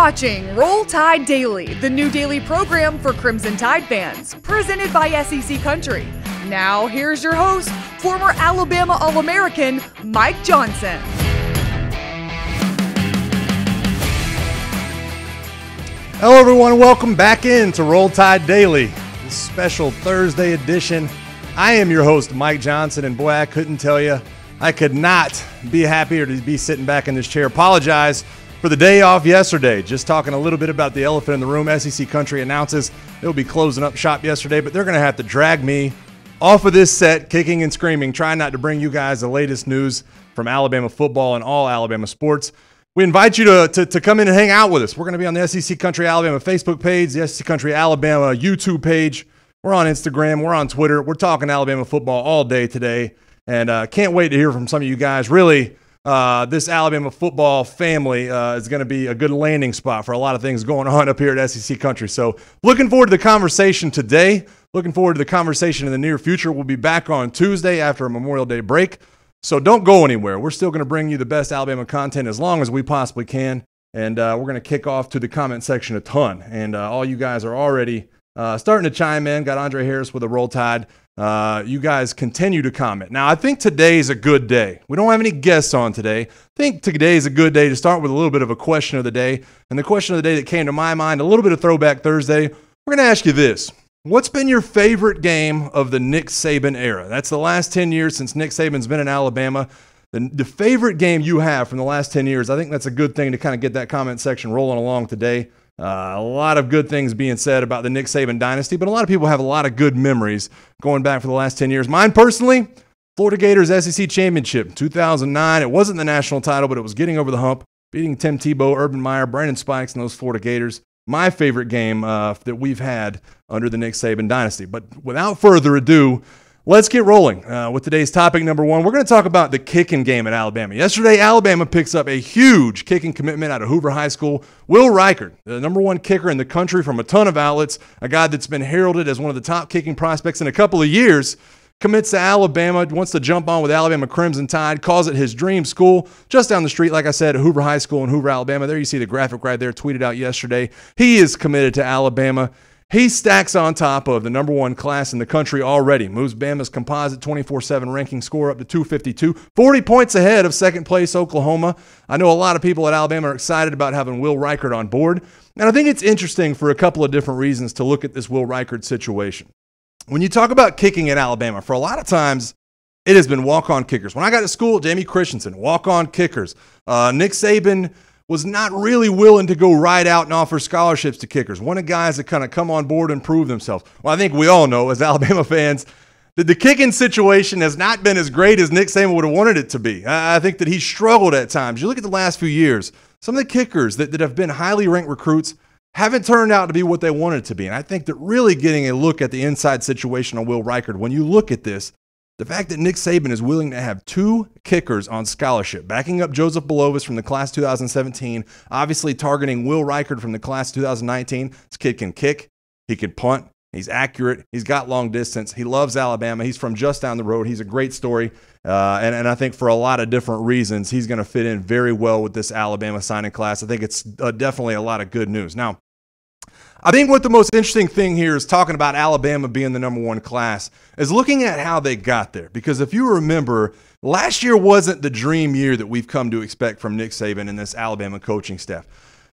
watching Roll Tide Daily, the new daily program for Crimson Tide fans, presented by SEC Country. Now, here's your host, former Alabama All-American, Mike Johnson. Hello, everyone. Welcome back in to Roll Tide Daily, this special Thursday edition. I am your host, Mike Johnson, and boy, I couldn't tell you, I could not be happier to be sitting back in this chair. Apologize for the day off yesterday. Just talking a little bit about the elephant in the room. SEC Country announces they'll be closing up shop yesterday, but they're going to have to drag me off of this set, kicking and screaming, trying not to bring you guys the latest news from Alabama football and all Alabama sports. We invite you to come in and hang out with us. We're going to be on the SEC Country Alabama Facebook page, the SEC Country Alabama YouTube page. We're on Instagram. We're on Twitter. We're talking Alabama football all day today, and can't wait to hear from some of you guys. Really, this Alabama football family is going to be a good landing spot for a lot of things going on up here at SEC Country. So looking forward to the conversation today. Looking forward to the conversation in the near future. We'll be back on Tuesday after a Memorial Day break. So don't go anywhere. We're still going to bring you the best Alabama content as long as we possibly can. And we're going to kick off to the comment section a ton. And all you guys are already starting to chime in. Got Andre Harris with a Roll Tide. You guys continue to comment. Now, I think today's a good day. We don't have any guests on today. I think today's a good day to start with a little bit of a question of the day. And the question of the day that came to my mind, a little bit of Throwback Thursday, we're going to ask you this. What's been your favorite game of the Nick Saban era? That's the last 10 years since Nick Saban's been in Alabama. The favorite game you have from the last 10 years, I think that's a good thing to kind of get that comment section rolling along today. A lot of good things being said about the Nick Saban dynasty, but a lot of people have a lot of good memories going back for the last 10 years. Mine personally, Florida Gators SEC Championship, 2009. It wasn't the national title, but it was getting over the hump, beating Tim Tebow, Urban Meyer, Brandon Spikes, and those Florida Gators. My favorite game that we've had under the Nick Saban dynasty. But without further ado, let's get rolling with today's topic number one. We're going to talk about the kicking game at Alabama. Yesterday, Alabama picks up a huge kicking commitment out of Hoover High School. Will Reichard, the number one kicker in the country from a ton of outlets, a guy that's been heralded as one of the top kicking prospects in a couple of years, commits to Alabama, wants to jump on with Alabama Crimson Tide, calls it his dream school, just down the street, like I said, at Hoover High School in Hoover, Alabama. There you see the graphic right there, tweeted out yesterday. He is committed to Alabama. He stacks on top of the number one class in the country already, moves Bama's composite 24/7 ranking score up to 252, 40 points ahead of second place Oklahoma. I know a lot of people at Alabama are excited about having Will Reichard on board, and I think it's interesting for a couple of different reasons to look at this Will Reichard situation. When you talk about kicking at Alabama, for a lot of times, it has been walk-on kickers. When I got to school, Jamie Christensen, walk-on kickers. Nick Saban was not really willing to go right out and offer scholarships to kickers. One of the guys that kind of come on board and prove themselves. Well, I think we all know as Alabama fans that the kicking situation has not been as great as Nick Saban would have wanted it to be. I think that he struggled at times. You look at the last few years, some of the kickers that have been highly ranked recruits haven't turned out to be what they wanted it to be. And I think that really getting a look at the inside situation on Will Reichard, when you look at this, the fact that Nick Saban is willing to have two kickers on scholarship, backing up Joseph Belovis from the class 2017, obviously targeting Will Reichard from the class 2019. This kid can kick, he can punt, he's accurate, he's got long distance, he loves Alabama, he's from just down the road, he's a great story, and I think for a lot of different reasons, he's going to fit in very well with this Alabama signing class. I think it's definitely a lot of good news. Now, I think what the most interesting thing here is talking about Alabama being the number one class is looking at how they got there. Because if you remember, last year wasn't the dream year that we've come to expect from Nick Saban and this Alabama coaching staff.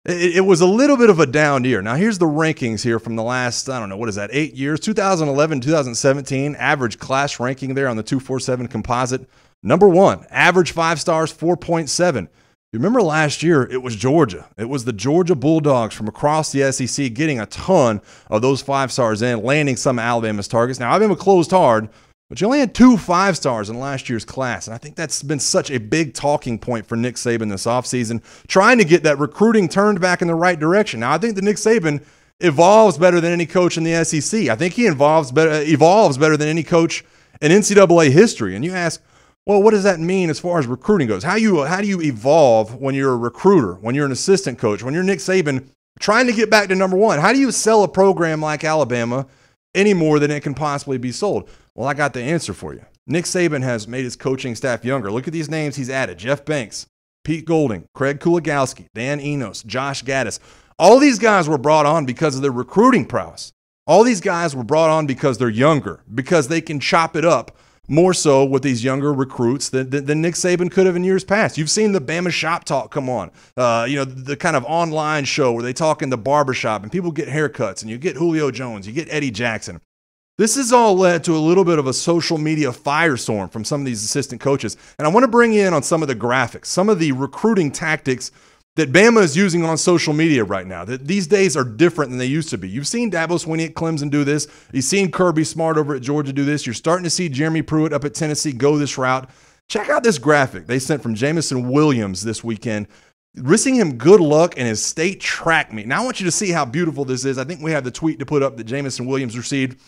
It was a little bit of a down year. Now, here's the rankings here from the last, 8 years, 2011, 2017, average class ranking there on the 247 composite. Number one, average 5 stars, 4.7. You remember last year, it was Georgia. It was the Georgia Bulldogs from across the SEC getting a ton of those 5 stars in, landing some of Alabama's targets. Now, Alabama closed hard, but you only had 2 5 stars in last year's class. And I think that's been such a big talking point for Nick Saban this offseason, trying to get that recruiting turned back in the right direction. Now, I think that Nick Saban evolves better than any coach in the SEC. I think he evolves better than any coach in NCAA history. And you ask, well, what does that mean as far as recruiting goes? How do you evolve when you're a recruiter, when you're an assistant coach, when you're Nick Saban trying to get back to number one? How do you sell a program like Alabama any more than it can possibly be sold? Well, I got the answer for you. Nick Saban has made his coaching staff younger. Look at these names he's added. Jeff Banks, Pete Golding, Craig Kuligowski, Dan Enos, Josh Gaddis. All these guys were brought on because of their recruiting prowess. All these guys were brought on because they're younger, because they can chop it up more so with these younger recruits than Nick Saban could have in years past. You've seen the Bama Shop Talk come on, the kind of online show where they talk in the barbershop and people get haircuts, and you get Julio Jones, you get Eddie Jackson. This has all led to a little bit of a social media firestorm from some of these assistant coaches. And I want to bring you in on some of the graphics, some of the recruiting tactics that Bama is using on social media right now. That these days are different than they used to be. You've seen Dabo Swinney at Clemson do this. You've seen Kirby Smart over at Georgia do this. You're starting to see Jeremy Pruitt up at Tennessee go this route. Check out this graphic they sent from Jameson Williams this weekend, wishing him good luck in his state track meet. Now I want you to see how beautiful this is. I think we have the tweet to put up that Jameson Williams received.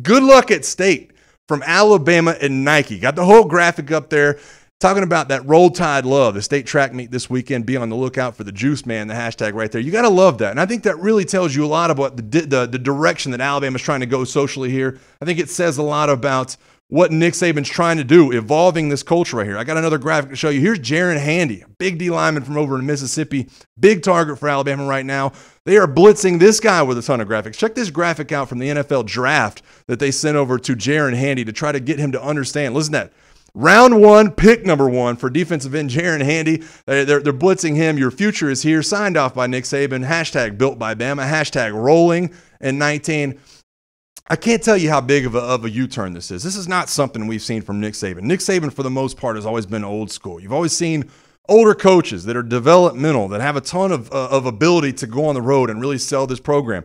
Good luck at state from Alabama and Nike. Got the whole graphic up there. Talking about that Roll Tide love, the state track meet this weekend. Be on the lookout for the Juice Man, the hashtag right there. You got to love that. And I think that really tells you a lot about the direction that Alabama's trying to go socially here. I think it says a lot about what Nick Saban's trying to do, evolving this culture right here. I got another graphic to show you. Here's Jaron Handy, a big D lineman from over in Mississippi, big target for Alabama right now. They are blitzing this guy with a ton of graphics. Check this graphic out from the NFL draft that they sent over to Jaron Handy to try to get him to understand. Listen to that. Round 1, pick number 1 for defensive end Jaron Handy. They're blitzing him. Your future is here. Signed off by Nick Saban. Hashtag built by Bama. Hashtag rolling in 19. I can't tell you how big of a U-turn this is. This is not something we've seen from Nick Saban. Nick Saban, for the most part, has always been old school. You've always seen older coaches that are developmental, that have a ton of ability to go on the road and really sell this program.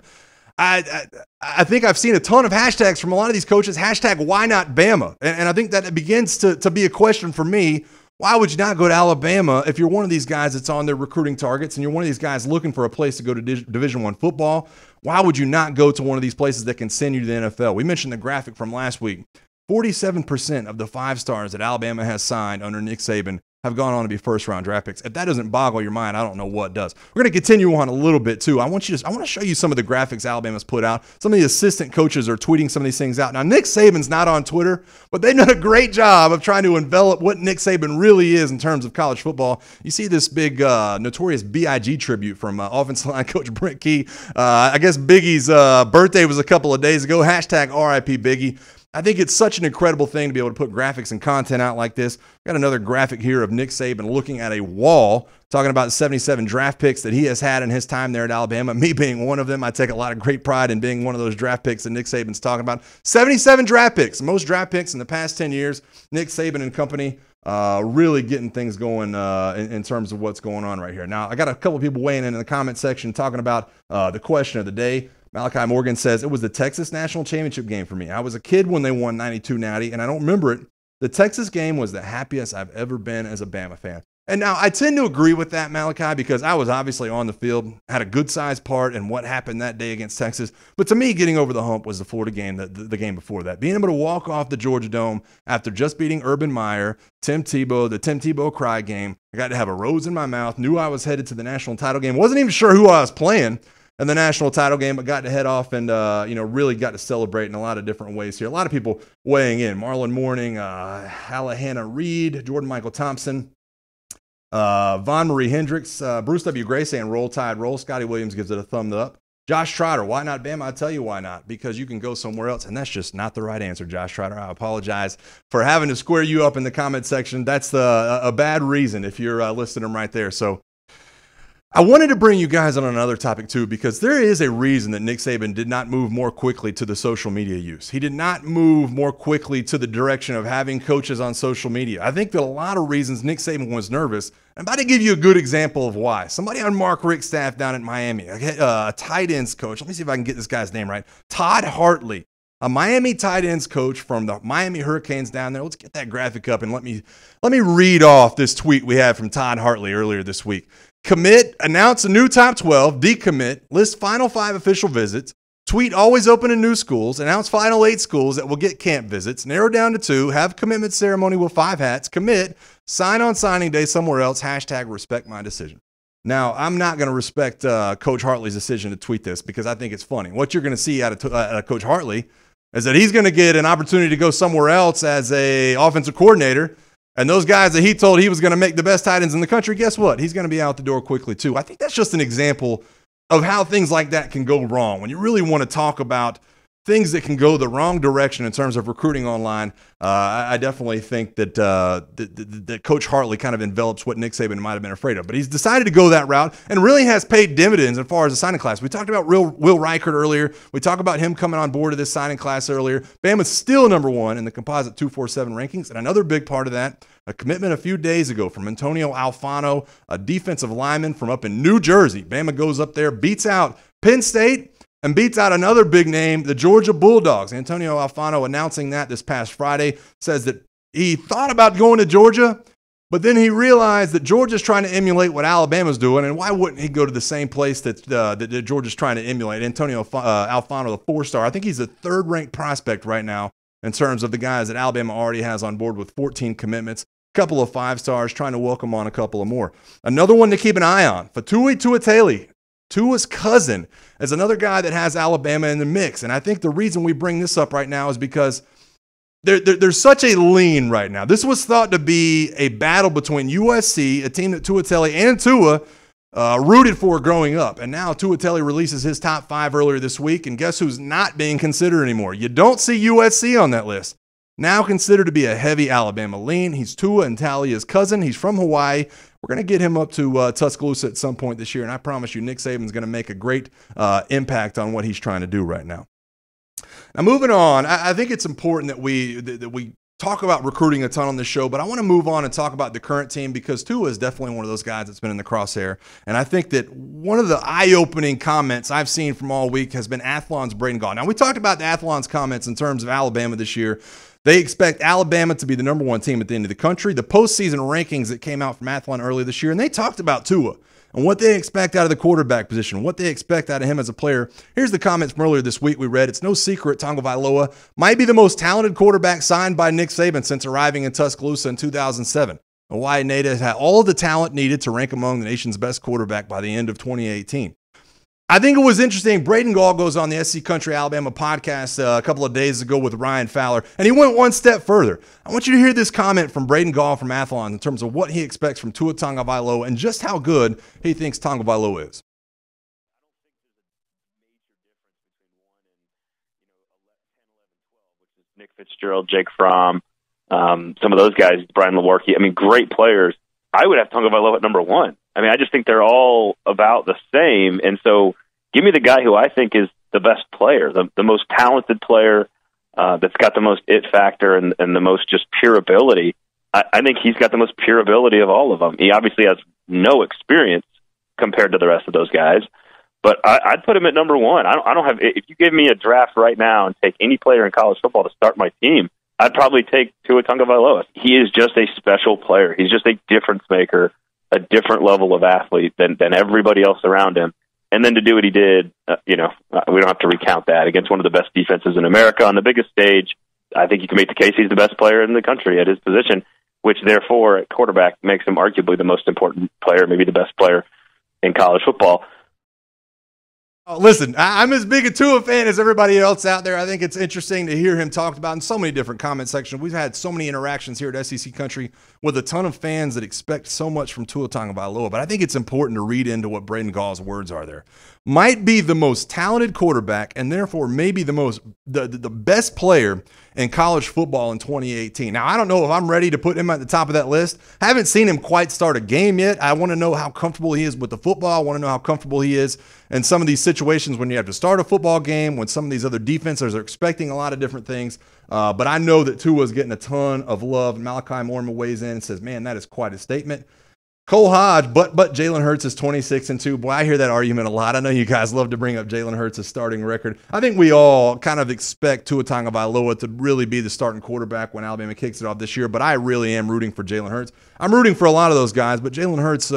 I think I've seen a ton of hashtags from a lot of these coaches, hashtag why not Bama? And I think that it begins to be a question for me. Why would you not go to Alabama if you're one of these guys that's on their recruiting targets and you're one of these guys looking for a place to go to Division I football? Why would you not go to one of these places that can send you to the NFL? We mentioned the graphic from last week. 47% of the 5 stars that Alabama has signed under Nick Saban have gone on to be first-round draft picks. If that doesn't boggle your mind, I don't know what does. We're going to continue on a little bit, too. I want to show you some of the graphics Alabama's put out. Some of the assistant coaches are tweeting some of these things out. Now, Nick Saban's not on Twitter, but they've done a great job of trying to envelop what Nick Saban really is in terms of college football. You see this big Notorious B.I.G. tribute from offensive line coach Brent Key. I guess Biggie's birthday was a couple of days ago. Hashtag RIP Biggie. I think it's such an incredible thing to be able to put graphics and content out like this. Got another graphic here of Nick Saban looking at a wall, talking about the 77 draft picks that he has had in his time there at Alabama, me being one of them. I take a lot of great pride in being one of those draft picks that Nick Saban's talking about. 77 draft picks, most draft picks in the past 10 years. Nick Saban and company really getting things going in terms of what's going on right here. Now, I got a couple of people weighing in the comment section talking about the question of the day. Malachi Morgan says, it was the Texas National Championship game for me. I was a kid when they won 92 Natty, and I don't remember it. The Texas game was the happiest I've ever been as a Bama fan. And now I tend to agree with that, Malachi, because I was obviously on the field, had a good-sized part in what happened that day against Texas. But to me, getting over the hump was the Florida game, the game before that. Being able to walk off the Georgia Dome after just beating Urban Meyer, Tim Tebow, the Tim Tebow cry game. I got to have a rose in my mouth, knew I was headed to the national title game. Wasn't even sure who I was playing in the national title game, but got to head off and, really got to celebrate in a lot of different ways here. A lot of people weighing in. Marlon Mourning, Hannah Reed, Jordan Michael Thompson, Von Marie Hendricks, Bruce W. Gray saying roll tide roll. Scotty Williams gives it a thumbs up. Josh Trotter, why not Bama? I'll tell you why not. Because you can go somewhere else, and that's just not the right answer, Josh Trotter. I apologize for having to square you up in the comment section. That's a bad reason if you're listing them right there. So I wanted to bring you guys on another topic too, because there is a reason that Nick Saban did not move more quickly to the social media use. He did not move more quickly to the direction of having coaches on social media. I think that a lot of reasons Nick Saban was nervous. I'm about to give you a good example of why. Somebody on Mark Richt's staff down at Miami, a tight ends coach. Let me see if I can get this guy's name right. Todd Hartley, a Miami tight ends coach from the Miami Hurricanes down there. Let's get that graphic up and let me read off this tweet we had from Todd Hartley earlier this week. Commit, announce a new top 12, decommit, list final 5 official visits, tweet always open in new schools, announce final 8 schools that will get camp visits, narrow down to 2, have commitment ceremony with 5 hats, commit, sign on signing day somewhere else, hashtag respect my decision. Now, I'm not going to respect Coach Hartley's decision to tweet this because I think it's funny. What you're going to see out of Coach Hartley is that he's going to get an opportunity to go somewhere else as a offensive coordinator. And those guys that he told he was going to make the best tight ends in the country, guess what? He's going to be out the door quickly, too. I think that's just an example of how things like that can go wrong. When you really want to talk about things that can go the wrong direction in terms of recruiting online, I definitely think that that Coach Hartley kind of envelops what Nick Saban might have been afraid of. But he's decided to go that route and really has paid dividends as far as the signing class. We talked about Will Reichert earlier. We talked about him coming on board to this signing class earlier. Bama's still number one in the composite 247 rankings. And another big part of that, a commitment a few days ago from Antonio Alfano, a defensive lineman from up in New Jersey. Bama goes up there, beats out Penn State, and beats out another big name, the Georgia Bulldogs. Antonio Alfano announcing that this past Friday, says that he thought about going to Georgia, but then he realized that Georgia's trying to emulate what Alabama's doing, and why wouldn't he go to the same place that Georgia's trying to emulate? Antonio Alfano, the four-star, I think he's the third-ranked prospect right now in terms of the guys that Alabama already has on board with 14 commitments. A couple of five-stars, trying to welcome on a couple of more. Another one to keep an eye on, Fatui Tuatele. Tua's cousin is another guy that has Alabama in the mix. And I think the reason we bring this up right now is because there's such a lean right now. This was thought to be a battle between USC, a team that Tuatele and Tua rooted for growing up. And now Tuatele releases his top 5 earlier this week. And guess who's not being considered anymore? You don't see USC on that list. Now considered to be a heavy Alabama lean. He's Tua and Talia's cousin. He's from Hawaii. We're going to get him up to Tuscaloosa at some point this year, and I promise you Nick Saban's going to make a great impact on what he's trying to do right now. Now, moving on, I think it's important that we talk about recruiting a ton on this show, but I want to move on and talk about the current team because Tua is definitely one of those guys that's been in the crosshair, and I think that one of the eye-opening comments I've seen from all week has been Athlon's Braden Gall. Now, we talked about Athlon's comments in terms of Alabama this year. They expect Alabama to be the number 1 team at the end of the country. The postseason rankings that came out from Athlon earlier this year, and they talked about Tua and what they expect out of the quarterback position, what they expect out of him as a player. Here's the comments from earlier this week we read. It's no secret Tagovailoa might be the most talented quarterback signed by Nick Saban since arriving in Tuscaloosa in 2007. Hawaii native had all the talent needed to rank among the nation's best quarterback by the end of 2018. I think it was interesting. Braden Gall goes on the SC Country Alabama podcast a couple of days ago with Ryan Fowler, and he went one step further. I want you to hear this comment from Braden Gall from Athlon in terms of what he expects from Tua Tagovailoa and just how good he thinks Tagovailoa is. Nick Fitzgerald, Jake Fromm, some of those guys, Brian Lewerke. I mean, great players. I would have Tagovailoa at number 1. I mean, I just think they're all about the same. And so give me the guy who I think is the best player, the most talented player that's got the most it factor and the most just pure ability. I think he's got the most pure ability of all of them. He obviously has no experience compared to the rest of those guys, but I'd put him at number 1. I don't have. If you give me a draft right now and take any player in college football to start my team, I'd probably take Tua Tagovailoa. He is just a special player. He's just a difference maker, a different level of athlete than everybody else around him. And then to do what he did, we don't have to recount that against one of the best defenses in America on the biggest stage. I think you can make the case he's the best player in the country at his position, which therefore at quarterback makes him arguably the most important player, maybe the best player in college football. Oh, listen, I'm as big a Tua fan as everybody else out there. I think it's interesting to hear him talked about in so many different comment sections. We've had so many interactions here at SEC Country with a ton of fans that expect so much from Tua Tagovailoa, but I think it's important to read into what Braden Gall's words are there. Might be the most talented quarterback and therefore maybe the best player in college football in 2018. Now, I don't know if I'm ready to put him at the top of that list. I haven't seen him quite start a game yet. I want to know how comfortable he is with the football. I want to know how comfortable he is in some of these situations when you have to start a football game, when some of these other defenses are expecting a lot of different things. But I know that Tua's getting a ton of love. Malachi Mormon weighs in and says, man, that is quite a statement. Cole Hodge, but Jalen Hurts is 26-2. Boy, I hear that argument a lot. I know you guys love to bring up Jalen Hurts' starting record. I think we all kind of expect Tua Tagovailoa to really be the starting quarterback when Alabama kicks it off this year, but I really am rooting for Jalen Hurts. I'm rooting for a lot of those guys, but Jalen Hurts,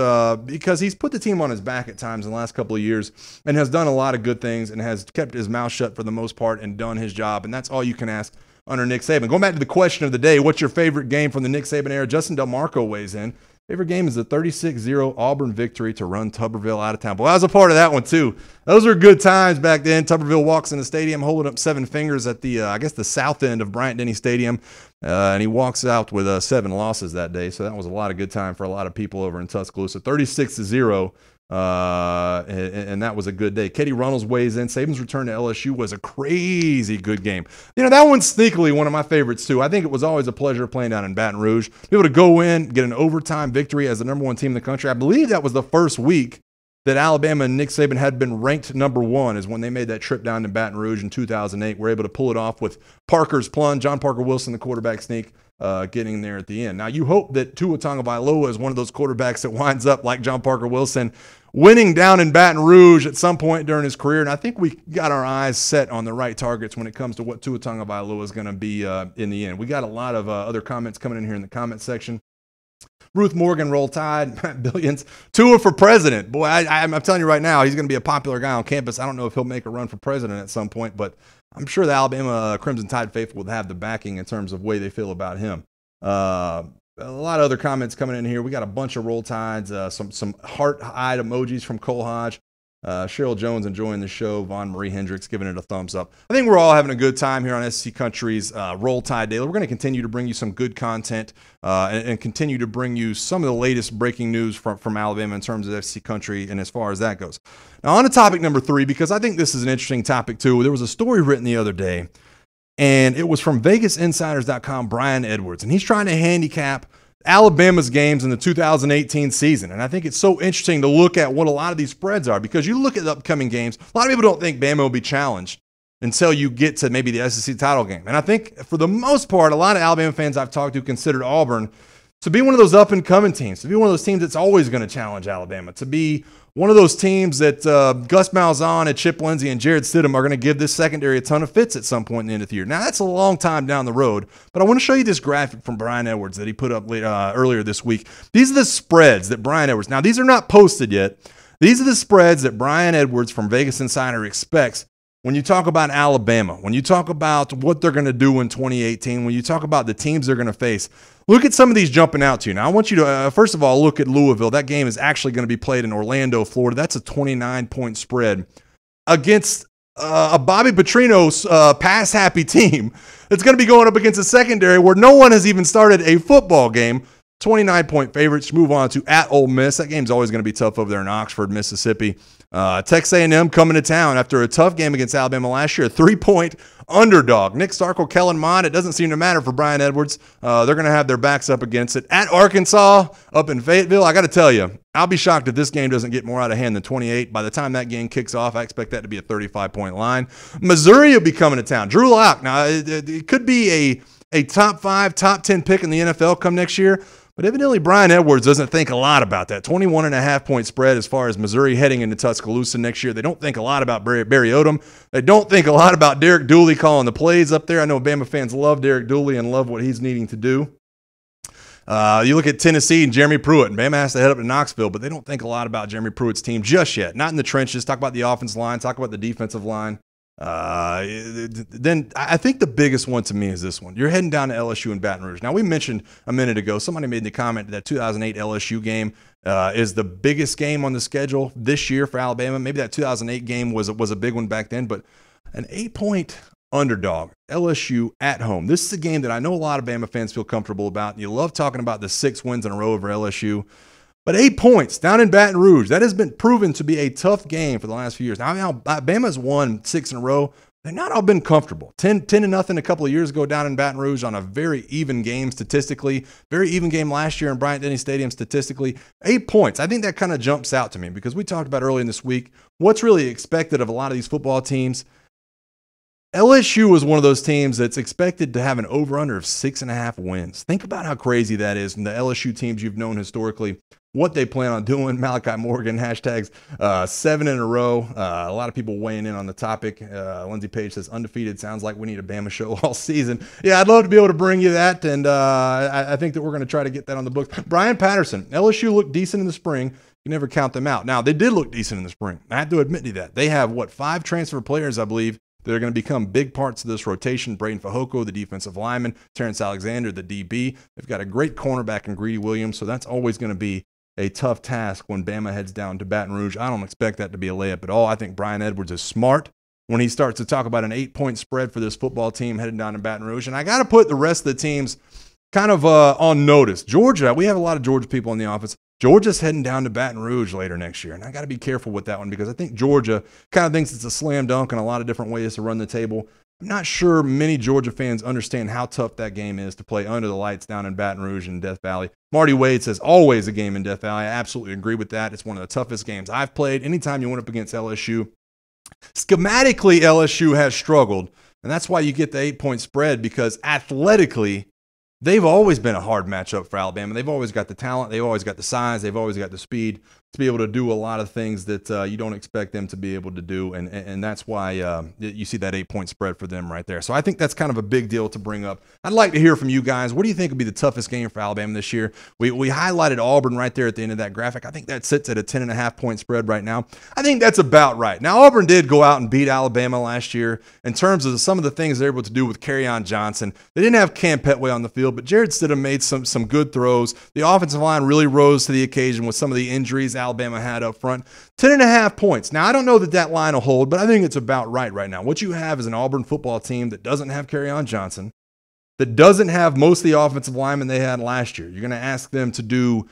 because he's put the team on his back at times in the last couple of years and has done a lot of good things and has kept his mouth shut for the most part and done his job, and that's all you can ask under Nick Saban. Going back to the question of the day, what's your favorite game from the Nick Saban era? Justin DelMarco weighs in. Favorite game is the 36-0 Auburn victory to run Tuberville out of town. Boy, I was a part of that one, too. Those were good times back then. Tuberville walks in the stadium holding up 7 fingers at the, the south end of Bryant-Denny Stadium, and he walks out with 7 losses that day. So that was a lot of good time for a lot of people over in Tuscaloosa. 36-0 And that was a good day. Katie Runnels weighs in. Saban's return to LSU was a crazy good game. That one's sneakily one of my favorites, too. I think it was always a pleasure playing down in Baton Rouge. Be able to go in, get an overtime victory as the number 1 team in the country. I believe that was the first week that Alabama and Nick Saban had been ranked number 1 is when they made that trip down to Baton Rouge in 2008. We're able to pull it off with Parker's plunge, John Parker Wilson, the quarterback sneak, getting there at the end. Now, you hope that Tua Tagovailoa is one of those quarterbacks that winds up like John Parker Wilson, winning down in Baton Rouge at some point during his career. And I think we got our eyes set on the right targets when it comes to what Tua Tagovailoa is going to be in the end. We got a lot of other comments coming in here in the comment section. Ruth Morgan, Roll Tide, Billions. Tua for president. Boy, I'm telling you right now, he's going to be a popular guy on campus. I don't know if he'll make a run for president at some point, but I'm sure the Alabama Crimson Tide faithful will have the backing in terms of the way they feel about him. A lot of other comments coming in here. We got a bunch of Roll Tides, some heart-eyed emojis from Cole Hodge. Cheryl Jones enjoying the show. Vaughn Marie Hendricks giving it a thumbs up. I think we're all having a good time here on SEC Country's Roll Tide Daily. We're going to continue to bring you some good content and continue to bring you some of the latest breaking news from Alabama in terms of SEC Country and as far as that goes. Now, on to topic number 3, because I think this is an interesting topic too. There was a story written the other day, and it was from VegasInsiders.com, Brian Edwards, and he's trying to handicap Alabama's games in the 2018 season. And I think it's so interesting to look at what a lot of these spreads are, because you look at the upcoming games, a lot of people don't think Bama will be challenged until you get to maybe the SEC title game. And I think for the most part, a lot of Alabama fans I've talked to considered Auburn to be one of those up-and-coming teams, to be one of those teams that's always going to challenge Alabama, to be one of those teams that Gus Malzahn and Chip Lindsey and Jared Stidham are going to give this secondary a ton of fits at some point in the end of the year. Now, that's a long time down the road, but I want to show you this graphic from Brian Edwards that he put up earlier this week. These are the spreads that Brian Edwards, now these are not posted yet, these are the spreads that Brian Edwards from Vegas Insider expects when you talk about Alabama, when you talk about what they're going to do in 2018, when you talk about the teams they're going to face. Look at some of these jumping out to you. Now, I want you to, first of all, look at Louisville. That game is actually going to be played in Orlando, Florida. That's a 29-point spread against a Bobby Petrino's pass-happy team. It's going to be going up against a secondary where no one has even started a football game. 29-point favorites. Move on to at Ole Miss. That game's always going to be tough over there in Oxford, Mississippi. Texas A&M coming to town after a tough game against Alabama last year. A 3-point underdog. Nick Starkel, Kellen Mond. It doesn't seem to matter for Brian Edwards. They're going to have their backs up against it. At Arkansas, up in Fayetteville, I got to tell you, I'll be shocked if this game doesn't get more out of hand than 28. By the time that game kicks off, I expect that to be a 35-point line. Missouri will be coming to town. Drew Lock. Now, it could be a top 5, top 10 pick in the NFL come next year. But evidently, Brian Edwards doesn't think a lot about that. 21.5-point spread as far as Missouri heading into Tuscaloosa next year. They don't think a lot about Barry Odom. They don't think a lot about Derek Dooley calling the plays up there. I know Bama fans love Derek Dooley and love what he's needing to do. You look at Tennessee and Jeremy Pruitt, and Bama has to head up to Knoxville, but they don't think a lot about Jeremy Pruitt's team just yet. Not in the trenches. Talk about the offensive line. Talk about the defensive line. Then I think the biggest one to me is this one. You're heading down to LSU in Baton Rouge. Now, we mentioned a minute ago, somebody made the comment that 2008 LSU game is the biggest game on the schedule this year for Alabama. Maybe that 2008 game was a big one back then, but an 8-point underdog, LSU at home. This is a game that I know a lot of Bama fans feel comfortable about. You love talking about the 6 wins in a row over LSU. But 8 points down in Baton Rouge, that has been proven to be a tough game for the last few years. Now Bama's won 6 in a row. They've not all been comfortable. 10-0 a couple of years ago down in Baton Rouge on a very even game statistically. Very even game last year in Bryant-Denny Stadium statistically. 8 points. I think that kind of jumps out to me because we talked about earlier in this week what's really expected of a lot of these football teams. LSU is one of those teams that's expected to have an over-under of 6.5 wins. Think about how crazy that is. And the LSU teams you've known historically, what they plan on doing. Malachi Morgan, hashtags 7 in a row. A lot of people weighing in on the topic. Lindsay Page says, undefeated sounds like we need a Bama show all season. Yeah, I'd love to be able to bring you that, and I think that we're going to try to get that on the books. Brian Patterson, LSU looked decent in the spring. You never count them out. Now, they did look decent in the spring. I have to admit to that. They have, 5 transfer players, I believe, that are going to become big parts of this rotation. Braden Fajoko, the defensive lineman, Terrence Alexander, the DB. They've got a great cornerback in Greedy Williams, so that's always going to be a tough task when Bama heads down to Baton Rouge. I don't expect that to be a layup at all. I think Brian Edwards is smart when he starts to talk about an 8-point spread for this football team heading down to Baton Rouge. And I got to put the rest of the teams kind of on notice. Georgia, we have a lot of Georgia people in the office. Georgia's heading down to Baton Rouge later next year, and I got to be careful with that one because I think Georgia kind of thinks it's a slam dunk in a lot of different ways to run the table. I'm not sure many Georgia fans understand how tough that game is to play under the lights down in Baton Rouge and Death Valley. Marty Wade says always a game in Death Valley. I absolutely agree with that. It's one of the toughest games I've played. Anytime you went up against LSU, schematically LSU has struggled, and that's why you get the 8-point spread because athletically, they've always been a hard matchup for Alabama. They've always got the talent. They've always got the size. They've always got the speed to be able to do a lot of things that you don't expect them to be able to do. And that's why you see that 8-point spread for them right there. So I think that's kind of a big deal to bring up. I'd like to hear from you guys. What do you think would be the toughest game for Alabama this year? We highlighted Auburn right there at the end of that graphic. I think that sits at a 10.5-point spread right now. I think that's about right. Now, Auburn did go out and beat Alabama last year in terms of some of the things they're able to do with Kerryon Johnson. They didn't have Cam Petway on the field, but Jarrett Stidham made some good throws. The offensive line really rose to the occasion with some of the injuries Alabama had up front. 10.5 points. Now, I don't know that line will hold, but I think it's about right now. What you have is an Auburn football team that doesn't have Kerryon Johnson, that doesn't have most of the offensive linemen they had last year. You're going to ask them to do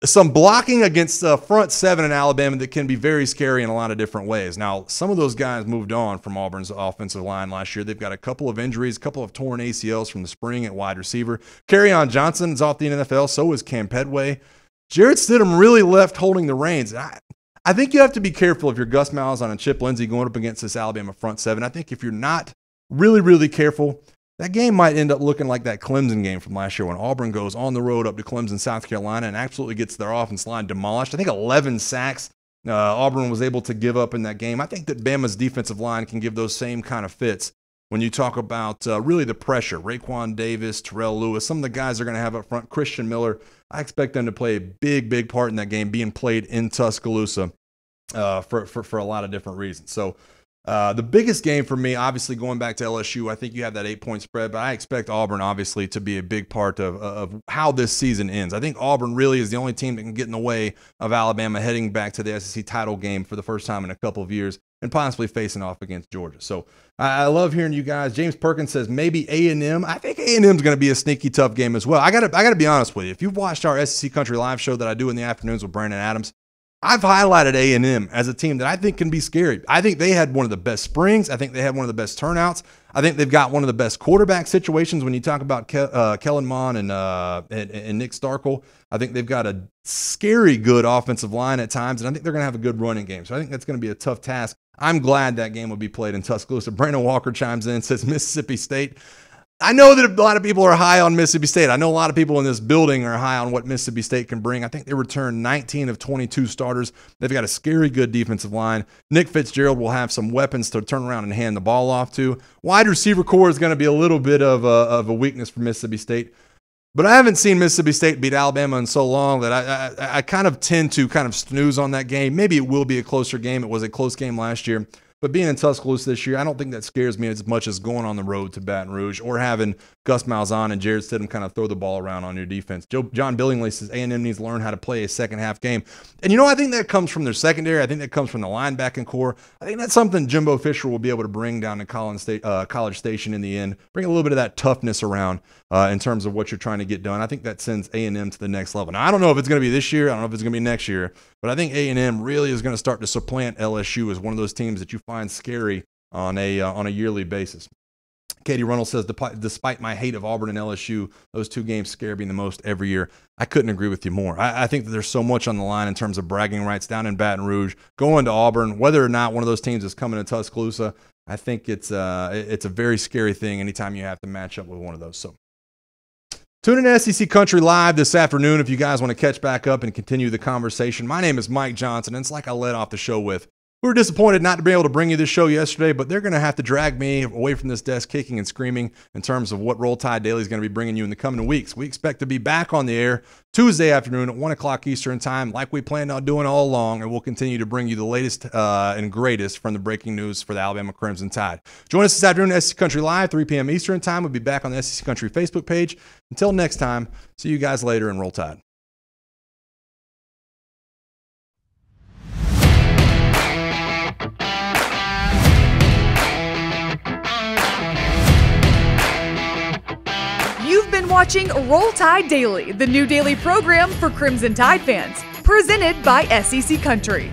some blocking against the front seven in Alabama that can be very scary in a lot of different ways. Now, some of those guys moved on from Auburn's offensive line last year. They've got a couple of injuries, a couple of torn ACLs from the spring at wide receiver. Kerryon Johnson is off the NFL. So is Cam Petway. Jarrett Stidham really left holding the reins. I think you have to be careful if you're Gus Malzahn and Chip Lindsey going up against this Alabama front seven. I think if you're not really careful, that game might end up looking like that Clemson game from last year when Auburn goes on the road up to Clemson, South Carolina, and absolutely gets their offensive line demolished. I think 11 sacks Auburn was able to give up in that game. I think that Bama's defensive line can give those same kind of fits when you talk about really the pressure. Raekwon Davis, Terrell Lewis, some of the guys they're going to have up front. Christian Miller, I expect them to play a big part in that game being played in Tuscaloosa for a lot of different reasons. So the biggest game for me, obviously going back to LSU, I think you have that 8-point spread, but I expect Auburn obviously to be a big part of how this season ends. I think Auburn really is the only team that can get in the way of Alabama heading back to the SEC title game for the first time in a couple of years and possibly facing off against Georgia. So I love hearing you guys. James Perkins says maybe A&M. I think A&M is going to be a sneaky tough game as well. I gotta be honest with you. If you've watched our SEC Country Live show that I do in the afternoons with Brandon Adams, I've highlighted A&M as a team that I think can be scary. I think they had one of the best springs. I think they had one of the best turnouts. I think they've got one of the best quarterback situations when you talk about Kellen Mond and Nick Starkel. I think they've got a scary good offensive line at times, and I think they're going to have a good running game. So I think that's going to be a tough task. I'm glad that game will be played in Tuscaloosa. Brandon Walker chimes in and says Mississippi State. I know that a lot of people are high on Mississippi State. I know a lot of people in this building are high on what Mississippi State can bring. I think they returned 19 of 22 starters. They've got a scary good defensive line. Nick Fitzgerald will have some weapons to turn around and hand the ball off to. Wide receiver core is going to be a little bit of a weakness for Mississippi State. But I haven't seen Mississippi State beat Alabama in so long that I kind of tend to kind of snooze on that game. Maybe it will be a closer game. It was a close game last year. But being in Tuscaloosa this year, I don't think that scares me as much as going on the road to Baton Rouge or having Gus Malzahn and Jarrett Stidham kind of throw the ball around on your defense. John Billingsley says A&M needs to learn how to play a second-half game. And, I think that comes from their secondary. I think that comes from the linebacking core. I think that's something Jimbo Fisher will be able to bring down to College Station in the end, bring a little bit of that toughness around in terms of what you're trying to get done. I think that sends A&M to the next level. Now, I don't know if it's going to be this year. I don't know if it's going to be next year. But I think A&M really is going to start to supplant LSU as one of those teams that you find scary on a yearly basis. Katie Runnell says, despite my hate of Auburn and LSU, those two games scare me the most every year. I couldn't agree with you more. I think that there's so much on the line in terms of bragging rights down in Baton Rouge, going to Auburn, whether or not one of those teams is coming to Tuscaloosa. I think it's a very scary thing anytime you have to match up with one of those. So tune in to SEC Country Live this afternoon if you guys want to catch back up and continue the conversation. My name is Mike Johnson, and it's like I led off the show with. We were disappointed not to be able to bring you this show yesterday, but they're going to have to drag me away from this desk kicking and screaming in terms of what Roll Tide Daily is going to be bringing you in the coming weeks. We expect to be back on the air Tuesday afternoon at 1 o'clock Eastern Time, like we planned on doing all along, and we'll continue to bring you the latest and greatest from the breaking news for the Alabama Crimson Tide. Join us this afternoon at SEC Country Live, 3 p.m. Eastern Time. We'll be back on the SEC Country Facebook page. Until next time, see you guys later, and Roll Tide. You've been watching Roll Tide Daily, the new daily program for Crimson Tide fans, presented by SEC Country.